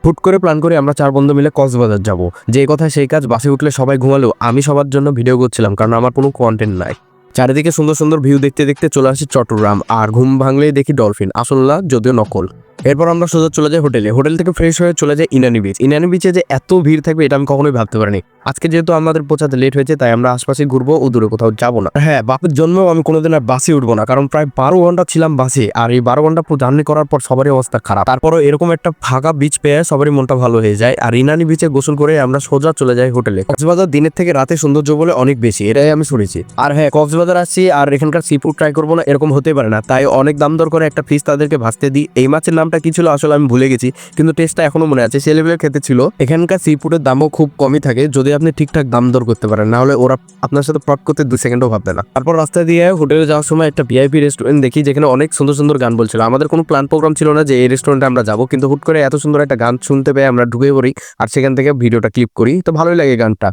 হুট করে প্ল্যান করে আমরা 4 বন্ধু মিলে কক্সবাজার যাব। যে কথা সেই কাজ, বাসে উঠলে সবাই ঘুমালেও আমি সবার জন্য ভিডিও করছিলাম, কারণ আমার কোনো কন্টেন্ট নাই। চারিদিকে সুন্দর সুন্দর ভিউ দেখতে দেখতে চলে আসি চট্টগ্রাম, আর ঘুম ভাঙলেই দেখি ডলফিন, আসল না যদিও নকল। এরপর আমরা সোজা চলে যাই হোটেলে। হোটেল থেকে ফ্রেশ হয়ে চলে যাই ইনানি বিচ। ইনানি বিচে যে এত ভিড় থাকবে এটা আমি কখনোই ভাবতে পারিনি। আজকে যেহেতু আমাদের পৌঁছাতে লেট হয়েছে, তাই আমরা আশপাশে ঘুরবো ও দূরে কোথাও যাবো না। হ্যাঁ, বাপের জন্মেও আমি কোনোদিন আর বাসে উঠবো না, কারণ প্রায় 12 ঘন্টা ছিলাম বাসে, আর এই 12 ঘন্টা জার্নি করার পর সবারই অবস্থা খারাপ। তারপরও এরকম একটা ফাঁকা বিচ পেয়ে সবারই মনটা ভালো হয়ে যায়। আর ইনানি বিচে গোসল করে আমরা সোজা চলে যাই হোটেলে। কক্সবাজার দিনের থেকে রাতে সৌন্দর্য বলে অনেক বেশি, এটাই আমি শুনেছি। আর হ্যাঁ, কক্সবাজার আসছি আর এখানকার সি ফুড ট্রাই করবো না এরকম হতে পারে না, তাই অনেক দাম দর করে একটা ফিশ তাদেরকে ভাজতে দিই। এই মাছের নামটা কি ছিল আসলে আমি ভুলে গেছি, কিন্তু টেস্টটা এখনো মনে আছে, সে লেভেলের খেতে ছিল। এখানকার সি ফুডের দামও খুব কমই থাকে যদি আপনি ঠিকঠাক দাম দর করতে পারেন, না হলে ওরা আপনার সাথে ফ্রড করতে 2 সেকেন্ডও ভাববে না। তারপর রাস্তা দিয়ে হোটেলে যাওয়ার সময় একটা ভিআইপি রেস্টুরেন্ট দেখি, যেখানে অনেক সুন্দর সুন্দর গান বলছিল। আমাদের কোনো প্ল্যান প্রোগ্রাম ছিল না যে এই রেস্টুরেন্টে আমরা যাবো, কিন্তু হুট করে এত সুন্দর একটা গান শুনতে পেয়ে আমরা ঢুকে পড়ি, আর সেখান থেকে ভিডিওটা ক্লিপ করি। তো ভালোই লাগে গানটা।